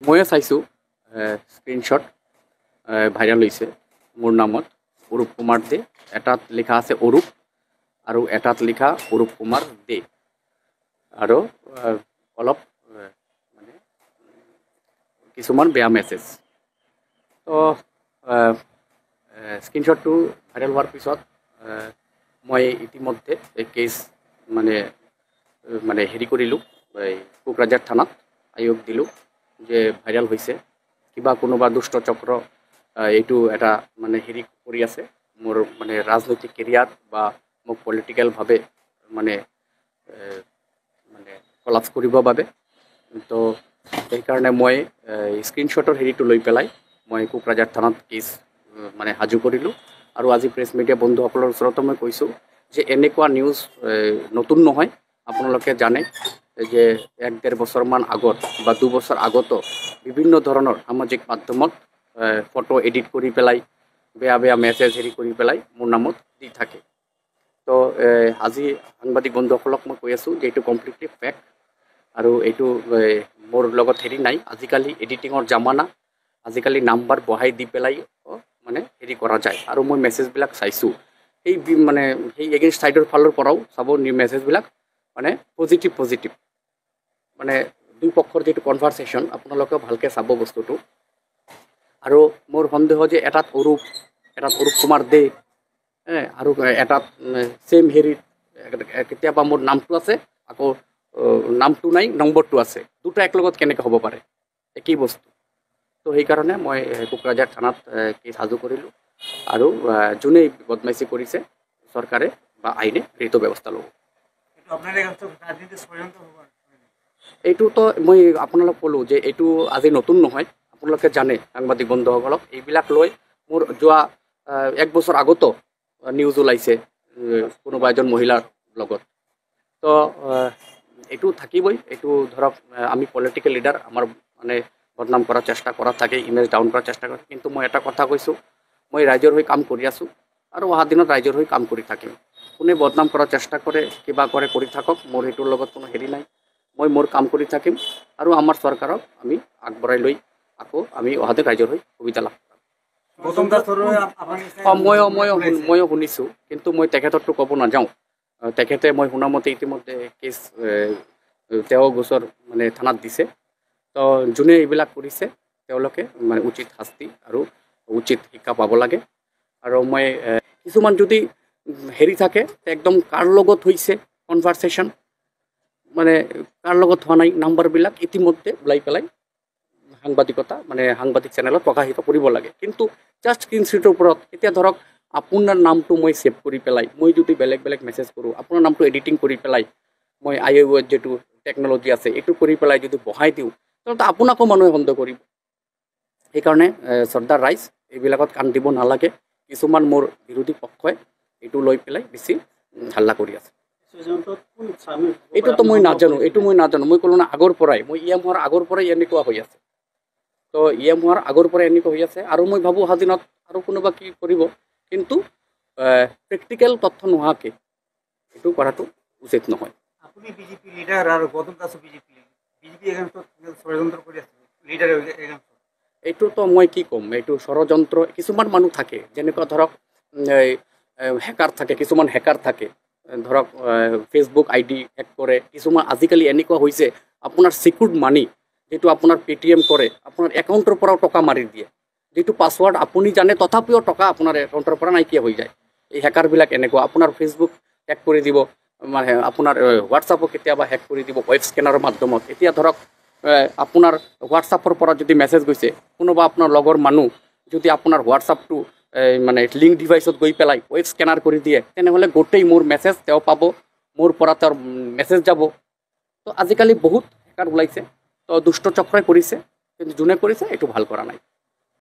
ময়ে চাইছোঁ screenshot viral হৈছে মোৰ নামত অৰূপ কুমাৰ দে। এটাত লিখা আছে অৰূপ আৰু এটাত লিখা অৰূপ কুমাৰ দে আৰু অলপ মানে কিছুমান বেয়া মেছেজ। তো স্ক্ৰীনশ্বটটো ভাইৰেল হোৱাৰ পিছত মই ইতিমধ্যে এই কেছ মানে হেৰি কৰিলোঁ, এই কোকৰাঝাৰ থানাত আয়োগ দিলোঁ যে ভাইৰেল হৈছে, কিবা কোনোবা দুষ্ট চক্ৰ এইটো এটা মানে হেৰি কৰি আছে মোৰ মানে ৰাজনৈতিক কেৰিয়াৰ বা মোক পলিটিকেলভাৱে মানে কলাপছ কৰিবৰ বাবে। তো সেইকাৰণে মই স্ক্ৰীনশ্বটৰ হেৰিটো লৈ পেলাই মই কোকৰাঝাৰ থানাত কেছ মানে সাজু কৰিলোঁ। আৰু আজি প্ৰেছ মিডিয়া বন্ধুসকলৰ ওচৰতো মই কৈছোঁ যে এনেকুৱা নিউজ নতুন নহয়। আপোনালোকে জানে যে 1-1.5 বছৰমান আগত বা 2 বছৰ আগতো বিভিন্ন ধৰণৰ সামাজিক মাধ্যমত ফটো এডিট কৰি পেলাই বেয়া বেয়া মেছেজ হেৰি কৰি পেলাই মোৰ নামত দি থাকে। তো আজি সাংবাদিক বন্ধুসকলক মই কৈ আছোঁ যে এইটো কমপ্লিটলি ফেক আৰু এইটো মোৰ লগত হেৰি নাই। আজিকালি এডিটিঙৰ জামানা, আজিকালি নাম্বাৰ বহাই দি পেলাই মানে হেৰি কৰা যায়। আৰু মই মেছেজবিলাক চাইছোঁ, সেই এগেইনষ্ট ছাইডৰ ফালৰ পৰাও চাব মেছেজবিলাক মানে পজিটিভ মানে দুই পক্ষৰ যিটো কনভাৰচেশ্যন আপোনালোকেও ভালকৈ চাব বস্তুটো। আৰু মোৰ সন্দেহ যে এটাত অৰূপ কুমাৰ দে আৰু এটাত ছেইম হেৰিত কেতিয়াবা মোৰ নামটো আছে, আকৌ নামটো নাই, নম্বৰটো আছে, দুটা একলগত কেনেকৈ হ'ব পাৰে, একেই বস্তু। তো সেইকাৰণে মই কোকৰাঝাৰ থানাত কেছ সাজু কৰিলোঁ আৰু যোনে বদমাইচি কৰিছে চৰকাৰে বা আইনে সেইটো ব্যৱস্থা ল'ব। এইটোতো মই আপোনালোক ক'লোঁ যে এইটো আজি নতুন নহয়। আপোনালোকে জানে সাংবাদিক বন্ধুসকলক, এইবিলাক লৈ মোৰ যোৱা 1 বছৰ আগতো নিউজ ওলাইছে কোনোবা এজন মহিলাৰ লগত। তো এইটো থাকিবই। এইটো ধৰক আমি পলিটিকেল লিডাৰ, আমাৰ মানে বদনাম কৰাৰ চেষ্টা কৰা থাকে, ইমেজ ডাউন কৰাৰ চেষ্টা কৰে। কিন্তু মই এটা কথা কৈছোঁ, মই ৰাইজৰ হৈ কাম কৰি আছোঁ আৰু অহা দিনত ৰাইজৰ হৈ কাম কৰি থাকিম। কোনে বদনাম কৰাৰ চেষ্টা কৰে, কিবা কৰে, কৰি থাকক, মোৰ সেইটোৰ লগত কোনো হেৰি নাই। মই মোৰ কাম কৰি থাকিম আৰু আমাৰ চৰকাৰক আমি আগবঢ়াই লৈ আকৌ আমি অহাতে ৰাইজৰ হৈ সুবিধা লাভ কৰিম। ময়ো শুনিছোঁ, কিন্তু মই তেখেতৰটো ক'ব নাযাওঁ। তেখেতে মই শুনামতে ইতিমধ্যে কেছ তেওঁ গোচৰ মানে থানাত দিছে। তো যোনে এইবিলাক কৰিছে তেওঁলোকে মানে উচিত শাস্তি আৰু উচিত শিক্ষা পাব লাগে। আৰু মই কিছুমান যদি হেৰি থাকে একদম কাৰ লগত হৈছে কনভাৰচেশ্যন, মানে কাৰ লগত হোৱা নাই, নাম্বাৰবিলাক ইতিমধ্যে ওলাই পেলাই সাংবাদিক চেনেলত প্ৰকাশিত কৰিব লাগে। কিন্তু জাষ্ট স্ক্ৰীনশ্বটৰ ওপৰত এতিয়া ধৰক আপোনাৰ নামটো মই ছেভ কৰি পেলাই মই যদি বেলেগ মেছেজ কৰোঁ, আপোনাৰ নামটো এডিটিং কৰি পেলাই মই IOUৰ যিটো টেকন'লজি আছে এইটো কৰি পেলাই যদি বহাই দিওঁ, তেন্তে আপোনাকো মানুহে সন্দেহ কৰিব। সেইকাৰণে শ্ৰদ্ধাৰ ৰাইজ, এইবিলাকত কাণ দিব নালাগে। কিছুমান মোৰ বিৰোধী পক্ষই এইটো লৈ পেলাই বেছি হাল্লা কৰি আছে। এইটোতো মই নাজানো। মই ক'লো না আগৰ পৰাই, মই EM হোৱাৰ আগৰ পৰাই এনেকুৱা হৈ আছে। তো EM হোৱাৰ আগৰ পৰাই এনেকুৱা হৈ আছে। আৰু মই ভাবোঁ অহা দিনত আৰু কোনোবা কি কৰিব, কিন্তু প্ৰেক্টিকেল তথ্য নোহোৱাকৈ এইটো কৰাটো উচিত নহয়। আপুনি বিজেপি লিডাৰ আৰু গৌতম দাসো বিজেপি ষড়যন্ত্ৰ কৰি আছে লিডাৰ। এইটোতো মই কি ক'ম, এইটো ষড়যন্ত্ৰ। কিছুমান মানুহ থাকে যেনেকুৱা ধৰক হেকাৰ থাকে, কিছুমান হেকাৰ থাকে ধৰক ফেচবুক ID হেক কৰে। কিছুমান আজিকালি এনেকুৱা হৈছে আপোনাৰ চিকিউৰ্ড মানি যিটো আপোনাৰ Paytm কৰে, আপোনাৰ একাউণ্টৰ পৰাও টকা মাৰি দিয়ে, যিটো পাছৱাৰ্ড আপুনি জানে তথাপিও টকা আপোনাৰ একাউণ্টৰ পৰা নাইকিয়া হৈ যায়। এই হেকাৰবিলাক এনেকুৱা আপোনাৰ ফেচবুক হেক কৰি দিব, মানে আপোনাৰ হোৱাটছআপো কেতিয়াবা হেক কৰি দিব ৱেব স্কেনাৰৰ মাধ্যমত। এতিয়া ধৰক আপোনাৰ হোৱাটছআপৰ পৰা যদি মেছেজ গৈছে, কোনোবা আপোনাৰ লগৰ মানুহ যদি আপোনাৰ হোৱাটছআপটো মানে লিংক ডিভাইচত গৈ পেলাই ৱেব স্কেনাৰ কৰি দিয়ে, তেনেহ'লে গোটেই মোৰ মেছেজ তেওঁ পাব, মোৰ পৰা তেওঁৰ মেছেজ যাব। তো আজিকালি বহুত হেকাৰ ওলাইছে। তো দুষ্ট চক্ৰই কৰিছে, কিন্তু যোনে কৰিছে এইটো ভাল কৰা নাই।